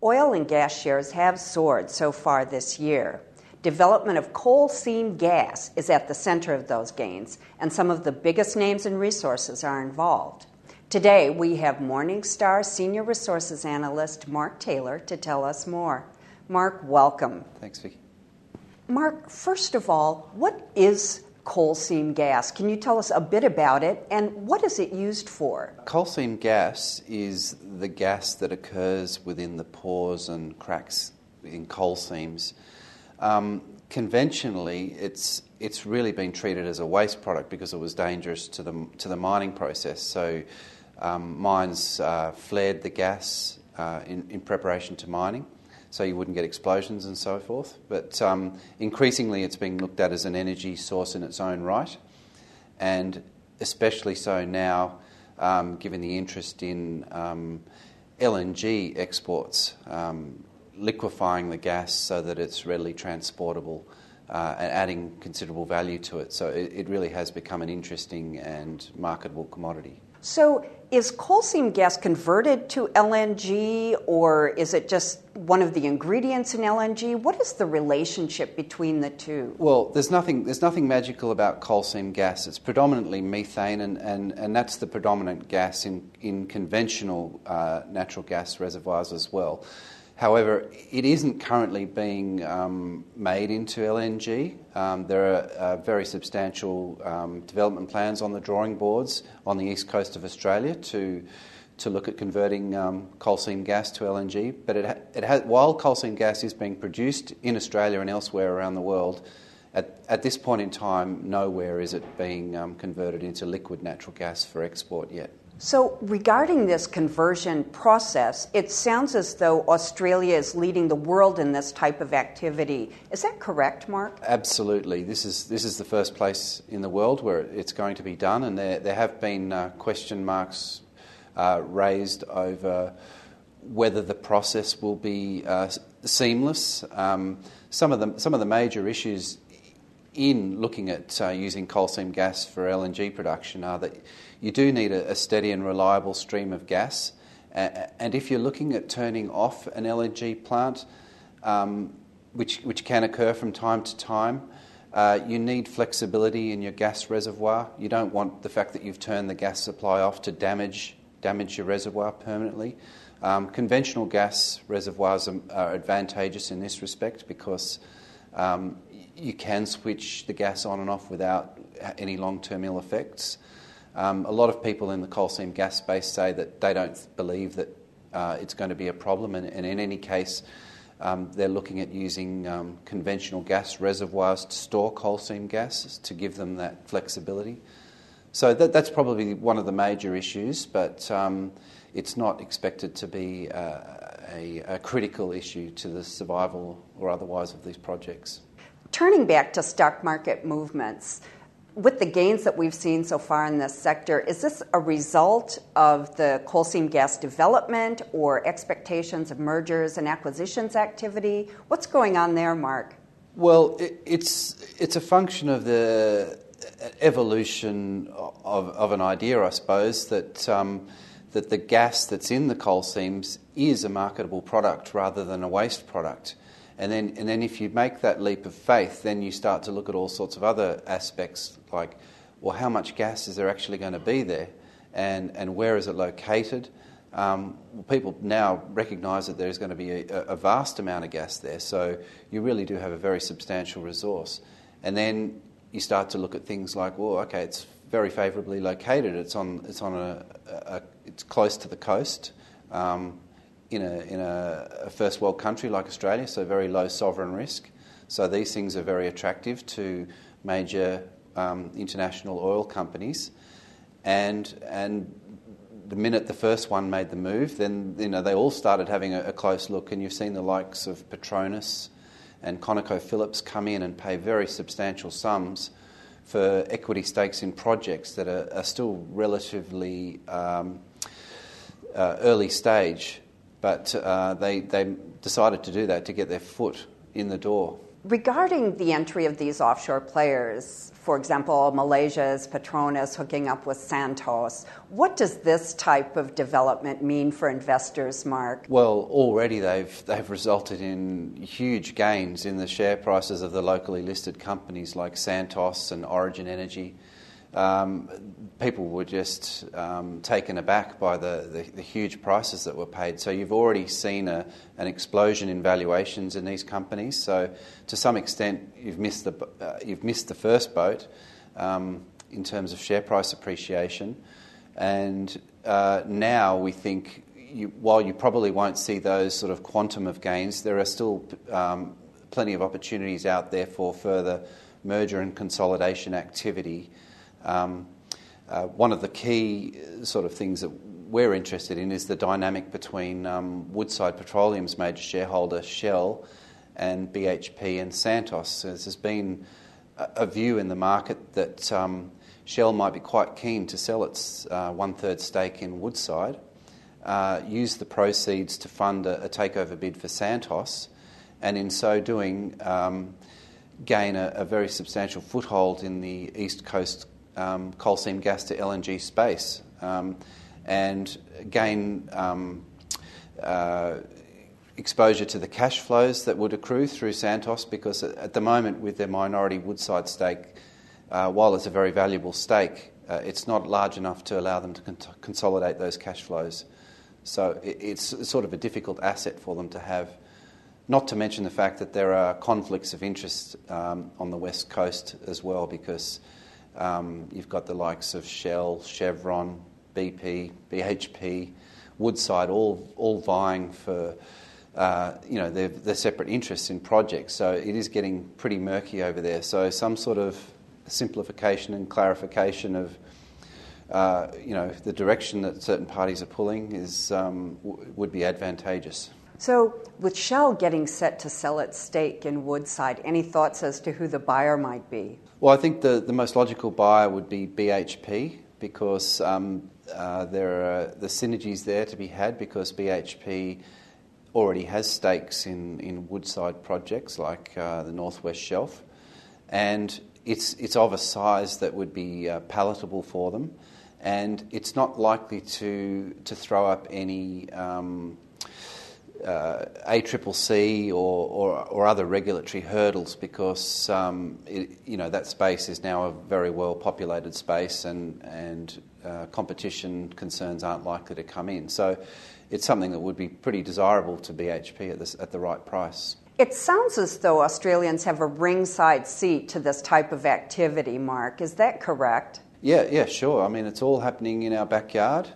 Oil and gas shares have soared so far this year. Development of coal seam gas is at the center of those gains, and some of the biggest names and resources are involved. Today, we have Morningstar Senior Resources Analyst Mark Taylor to tell us more. Mark, welcome. Thanks, Vicki. Mark, first of all, what is coal seam gas? Can you tell us a bit about it, and what is it used for? Coal seam gas is the gas that occurs within the pores and cracks in coal seams. Conventionally, it's really been treated as a waste product because it was dangerous to the mining process. So mines flared the gas in preparation to mining, so you wouldn't get explosions and so forth. But increasingly it's being looked at as an energy source in its own right, and especially so now given the interest in LNG exports, liquefying the gas so that it's readily transportable and adding considerable value to it. So it really has become an interesting and marketable commodity. So is coal seam gas converted to LNG, or is it just one of the ingredients in LNG? What is the relationship between the two? Well, there's nothing magical about coal seam gas. It's predominantly methane, and that's the predominant gas in conventional natural gas reservoirs as well. However, it isn't currently being made into LNG. There are very substantial development plans on the drawing boards on the east coast of Australia to look at converting coal seam gas to LNG. But while coal seam gas is being produced in Australia and elsewhere around the world, at this point in time, nowhere is it being converted into liquid natural gas for export yet. So regarding this conversion process, it sounds as though Australia is leading the world in this type of activity. Is that correct, Mark? Absolutely. This is the first place in the world where it's going to be done, and there have been question marks raised over whether the process will be seamless. Some of the major issues in looking at using coal seam gas for LNG production are that you do need a steady and reliable stream of gas, and if you're looking at turning off an LNG plant, which can occur from time to time, you need flexibility in your gas reservoir. You don't want the fact that you've turned the gas supply off to damage your reservoir permanently. Conventional gas reservoirs are advantageous in this respect because you can switch the gas on and off without any long-term ill effects. A lot of people in the coal seam gas space say that they don't believe that it's going to be a problem, and in any case, they're looking at using conventional gas reservoirs to store coal seam gas to give them that flexibility. So that's probably one of the major issues, but it's not expected to be a critical issue to the survival or otherwise of these projects. Turning back to stock market movements, with the gains that we've seen so far in this sector, is this a result of the coal seam gas development or expectations of mergers and acquisitions activity? What's going on there, Mark? Well, it's a function of the evolution of an idea, I suppose, that the gas that's in the coal seams is a marketable product rather than a waste product. And then if you make that leap of faith, then you start to look at all sorts of other aspects like, well, how much gas is there actually going to be there, and where is it located? People now recognise that there's going to be a vast amount of gas there, so you really do have a very substantial resource. And then you start to look at things like, well, okay, it's very favourably located. It's close to the coast. In a first world country like Australia, so very low sovereign risk. So these things are very attractive to major international oil companies, and the minute the first one made the move, then they all started having a close look, and you've seen the likes of Petronas and ConocoPhillips come in and pay very substantial sums for equity stakes in projects that are still relatively early stage. But they decided to do that to get their foot in the door. Regarding the entry of these offshore players, for example, Malaysia's Petronas hooking up with Santos, what does this type of development mean for investors, Mark? Well, already they've resulted in huge gains in the share prices of the locally listed companies like Santos and Origin Energy. People were just taken aback by the huge prices that were paid. So you've already seen an explosion in valuations in these companies. So to some extent, you've missed the first boat in terms of share price appreciation. And now we think, while you probably won't see those sort of quantum of gains, there are still plenty of opportunities out there for further merger and consolidation activity. One of the key sort of things that we're interested in is the dynamic between Woodside Petroleum's major shareholder Shell and BHP and Santos. There's been a view in the market that Shell might be quite keen to sell its one-third stake in Woodside, use the proceeds to fund a takeover bid for Santos, and in so doing gain a very substantial foothold in the East Coast coal seam gas to LNG space, and gain exposure to the cash flows that would accrue through Santos, because at the moment with their minority Woodside stake, while it's a very valuable stake, it's not large enough to allow them to consolidate those cash flows. So it's sort of a difficult asset for them to have. Not to mention the fact that there are conflicts of interest on the West Coast as well, because you've got the likes of Shell, Chevron, BP, BHP, Woodside, all vying for their separate interests in projects. So it is getting pretty murky over there. So some sort of simplification and clarification of the direction that certain parties are pulling is would be advantageous. So with Shell getting set to sell its stake in Woodside, any thoughts as to who the buyer might be? Well, I think the most logical buyer would be BHP, because there are the synergies there to be had, because BHP already has stakes in Woodside projects like the Northwest Shelf, and it's of a size that would be palatable for them, and it's not likely to throw up any ACCC or other regulatory hurdles, because that space is now a very well populated space, and competition concerns aren't likely to come in. So it's something that would be pretty desirable to BHP at the right price. It sounds as though Australians have a ringside seat to this type of activity, Mark. Is that correct? Yeah, sure. I mean, it's all happening in our backyard.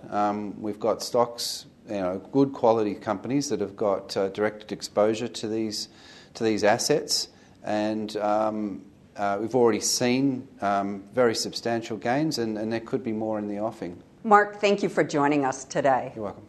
We've got stocks, good quality companies that have got direct exposure to these assets, and we've already seen very substantial gains, and there could be more in the offing. Mark, thank you for joining us today. You're welcome.